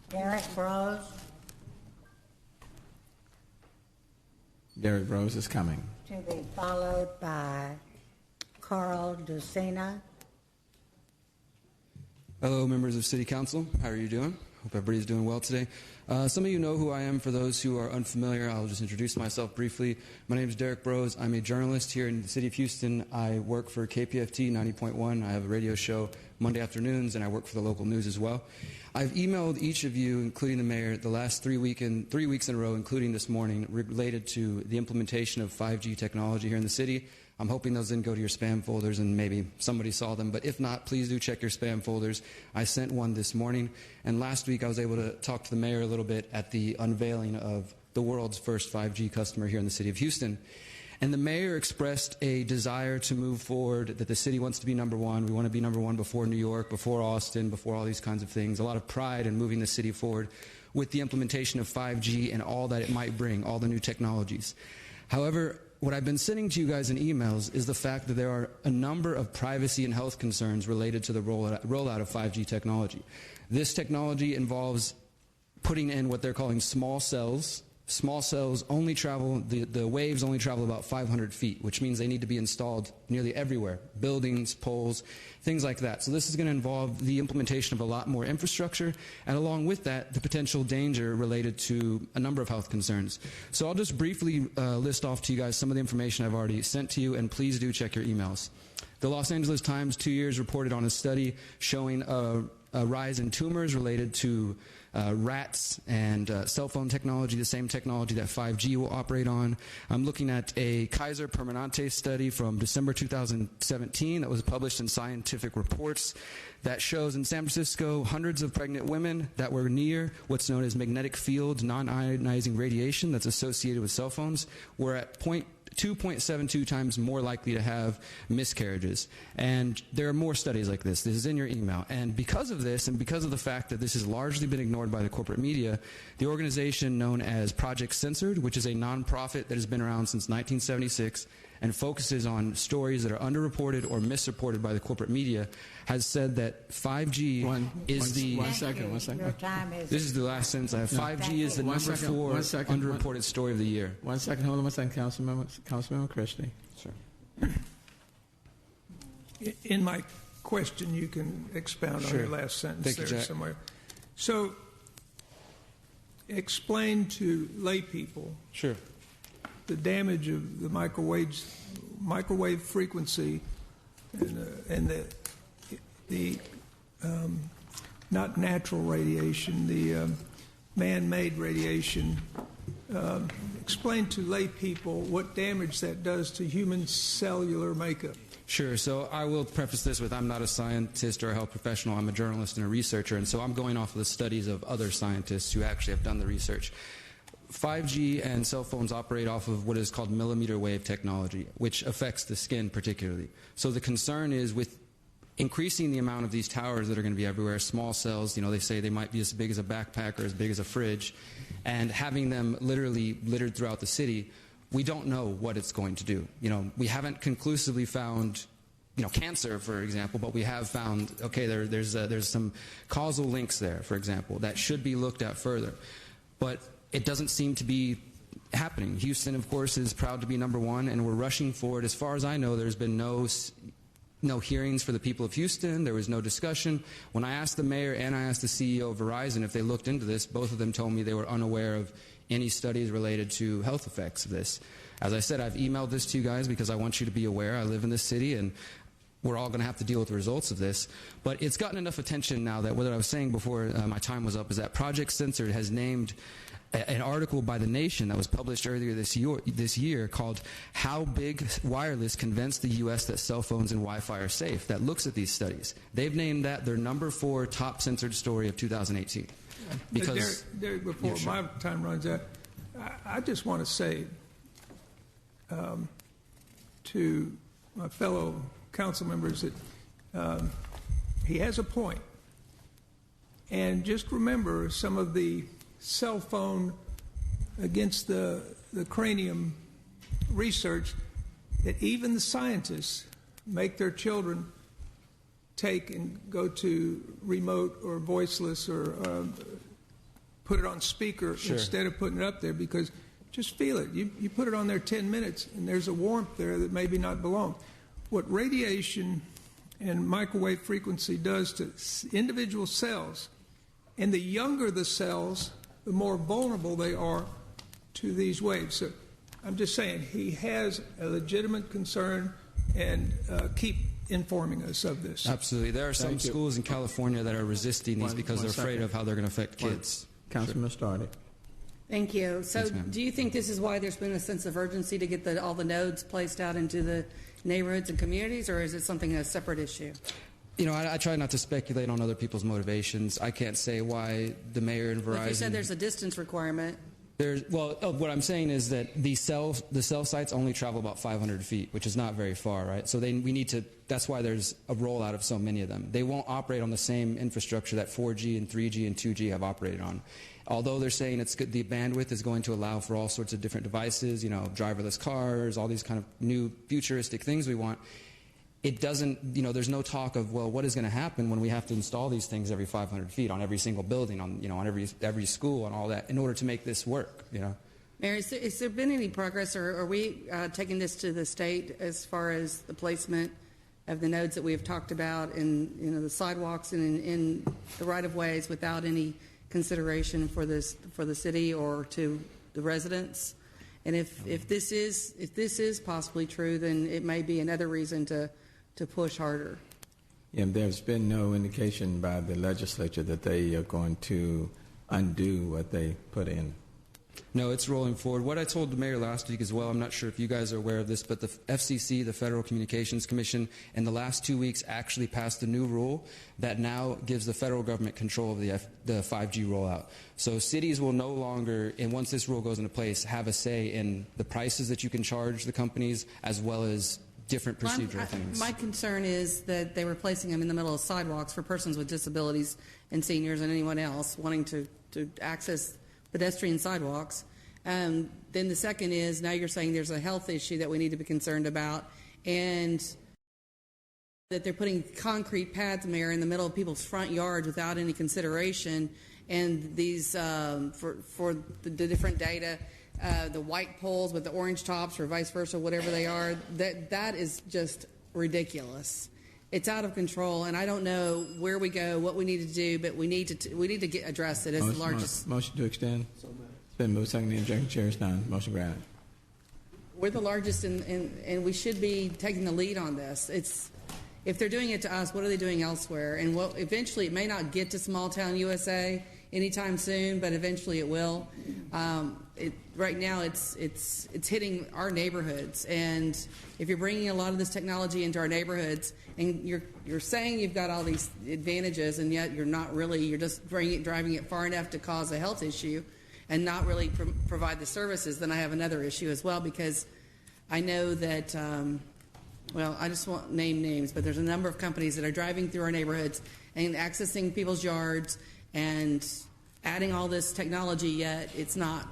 Derrick Broze. Derrick Broze is coming. To be followed by Carl Ducina. Hello, members of City Council. How are you doing? Hope everybody's doing well today. Some of you know who I am. For those who are unfamiliar, I'll just introduce myself briefly. My name is Derrick Broze. I'm a journalist here in the city of Houston. I work for KPFT 90.1. I have a radio show Monday afternoons, and I work for the local news as well. I've emailed each of you, including the mayor, the last 3 weeks in a row, including this morning, related to the implementation of 5G technology here in the city. I'm hoping those didn't go to your spam folders and maybe somebody saw them. But if not, please do check your spam folders. I sent one this morning. And last week I was able to talk to the mayor a little bit at the unveiling of the world's first 5G customer here in the city of Houston. And the mayor expressed a desire to move forward, that the city wants to be number one. We want to be number one before New York, before Austin, before all these kinds of things. A lot of pride in moving the city forward with the implementation of 5G and all that it might bring, all the new technologies. However, what I've been sending to you guys in emails is the fact that there are a number of privacy and health concerns related to the rollout of 5G technology. This technology involves putting in what they're calling small cells. Small cells only travel, the waves only travel about 500 feet, which means they need to be installed nearly everywhere, buildings, poles, things like that. So this is going to involve the implementation of a lot more infrastructure, and along with that, the potential danger related to a number of health concerns. So I'll just briefly list off to you guys some of the information I've already sent to you, and please do check your emails. The Los Angeles Times 2 years reported on a study showing a rise in tumors related to rats and cell phone technology, the same technology that 5G will operate on. I'm looking at a Kaiser Permanente study from December 2017 that was published in Scientific Reports that shows in San Francisco hundreds of pregnant women that were near what's known as magnetic field non-ionizing radiation that's associated with cell phones were at 2.72 times more likely to have miscarriages. And there are more studies like this. This is in your email. And because of this, and because of the fact that this has largely been ignored by the corporate media, the organization known as Project Censored, which is a nonprofit that has been around since 1976 and focuses on stories that are underreported or misreported by the corporate media, has said that 5G is the... One second. Your time is... This is the last sentence I have. 5G is the number 4 underreported story of the year. 1 second. Hold on 1 second, Councilmember Christie. Sure. In my question, you can expound on your last sentence. Thank you, there Jack. somewhere. So, explain to lay people the damage of the microwave frequency and the not natural radiation, the man-made radiation. Explain to lay people what damage that does to human cellular makeup. Sure. So I will preface this with I'm not a scientist or a health professional. I'm a journalist and a researcher, and so I'm going off of the studies of other scientists who actually have done the research. 5G and cell phones operate off of what is called millimeter wave technology, which affects the skin particularly. So the concern is with increasing the amount of these towers that are going to be everywhere, small cells, they say they might be as big as a backpack or as big as a fridge, and having them literally littered throughout the city, we don't know what it's going to do. We haven't conclusively found, cancer, for example, but we have found, okay, there's some causal links there, for example, that should be looked at further. But it doesn't seem to be happening. Houston, of course, is proud to be number one, and we're rushing forward. As far as I know, there's been no hearings for the people of Houston. There was no discussion. When I asked the mayor and I asked the CEO of Verizon if they looked into this, both of them told me they were unaware of any studies related to health effects of this. As I said, I've emailed this to you guys because I want you to be aware. I live in this city, and we're all going to have to deal with the results of this. But it's gotten enough attention now that what I was saying before my time was up is that Project Censored has named an article by The Nation that was published earlier this year called How Big Wireless Convinced the U.S. That Cell Phones and Wi-Fi Are Safe, that looks at these studies. They've named that their number 4 top censored story of 2018. Because, Derrick, before my time runs out, I just want to say to my fellow council members that he has a point. And just remember some of the cell phone against the cranium research that even the scientists make their children take and go to remote or voiceless or put it on speaker Sure. instead of putting it up there, because just feel it. You put it on there 10 minutes, and there's a warmth there that maybe not belong. What radiation and microwave frequency does to individual cells, and the younger the cells, the more vulnerable they are to these waves. So I'm just saying, he has a legitimate concern, and keep informing us of this. Absolutely. There are some Thank you. schools in California that are resisting these because One they're afraid second. of how they're going to affect kids. Councilman Stardy. Thank you. So Yes, ma'am. do you think this is why there's been a sense of urgency to get all the nodes placed out into the neighborhoods and communities, or is it something a separate issue? You know, I try not to speculate on other people's motivations. I can't say why the mayor and Verizon... Well, if you said there's a distance requirement. What I'm saying is that the cell sites only travel about 500 feet, which is not very far, right? So we need to. That's why there's a rollout of so many of them. They won't operate on the same infrastructure that 4G and 3G and 2G have operated on. Although they're saying it's good, the bandwidth is going to allow for all sorts of different devices, you know, driverless cars, all these kind of new futuristic things we want. It doesn't, you know, there's no talk of, well, what is going to happen when we have to install these things every 500 feet on every single building, on, you know, on every school and all that in order to make this work, you know? Mayor, has there been any progress, or are we taking this to the state as far as the placement of the nodes that we have talked about in, you know, the sidewalks and in the right-of-ways without any consideration for the city or to the residents? And if this is possibly true, then it may be another reason to push harder. Yeah, there's been no indication by the legislature that they are going to undo what they put in. No, it's rolling forward. What I told the mayor last week as well, I'm not sure if you guys are aware of this, but the FCC, the Federal Communications Commission, in the last 2 weeks actually passed a new rule that now gives the federal government control of the 5G rollout. So cities will no longer, and once this rule goes into place, have a say in the prices that you can charge the companies, as well as different procedural things. My concern is that they were placing them in the middle of sidewalks for persons with disabilities and seniors and anyone else wanting to access pedestrian sidewalks. Then the second is, now you're saying there's a health issue that we need to be concerned about, and that they're putting concrete pads, Mayor, in the middle of people's front yards without any consideration. And these, for the different data, the white poles with the orange tops or vice versa, whatever they are, that is just ridiculous. It's out of control, and I don't know where we go, what we need to do, but we need to address it as the largest. Motion to extend. It's been moved, seconded, the chair is none. Motion granted. We're the largest, and we should be taking the lead on this. If they're doing it to us, what are they doing elsewhere? And eventually, it may not get to small town USA anytime soon, but eventually it will. Right now, it's hitting our neighborhoods, and if you're bringing a lot of this technology into our neighborhoods, and you're saying you've got all these advantages, and yet you're not really, you're just driving it far enough to cause a health issue, and not really provide the services, then I have another issue as well, because I know that. Well, I just won't name names, but there's a number of companies that are driving through our neighborhoods and accessing people's yards and adding all this technology, yet it's not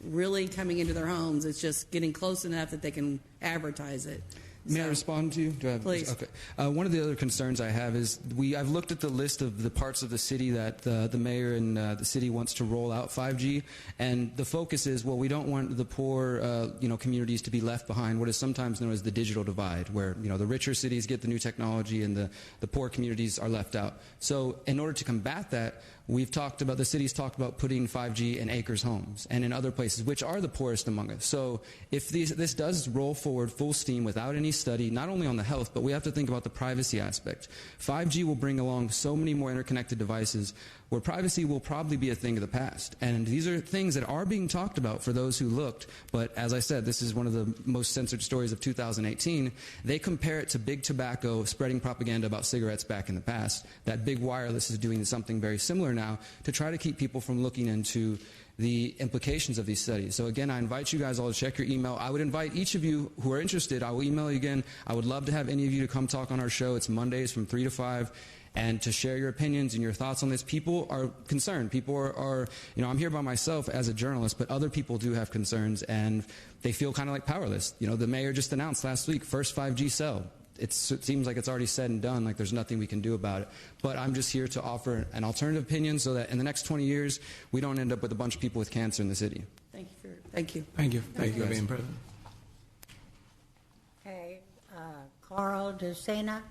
really coming into their homes. It's just getting close enough that they can advertise it. May I respond to you? Please. Okay. One of the other concerns I have is I've looked at the list of the parts of the city that the mayor and the city wants to roll out 5G, and the focus is, well, we don't want the poor communities to be left behind, what is sometimes known as the digital divide, where the richer cities get the new technology and the poor communities are left out. So in order to combat that, the city's talked about putting 5G in acres homes and in other places, which are the poorest among us. So if this does roll forward full steam without any study, not only on the health, but we have to think about the privacy aspect. 5G will bring along so many more interconnected devices where privacy will probably be a thing of the past. And these are things that are being talked about for those who looked. But as I said, this is one of the most censored stories of 2018. They compare it to big tobacco spreading propaganda about cigarettes back in the past. That big wireless is doing something very similar now to try to keep people from looking into the implications of these studies. So again, I invite you guys all to check your email. I would invite each of you who are interested, I will email you again. I would love to have any of you to come talk on our show. It's Mondays from 3 to 5. And to share your opinions and your thoughts on this. People are concerned. People are I'm here by myself as a journalist, but other people do have concerns, and they feel kind of like powerless. The mayor just announced last week, first 5G cell. it seems like it's already said and done, like there's nothing we can do about it. But I'm just here to offer an alternative opinion so that in the next 20 years, we don't end up with a bunch of people with cancer in the city. Thank you. Thank you. Thank you. Thank you for guys. being present. Okay, Carl DeSena.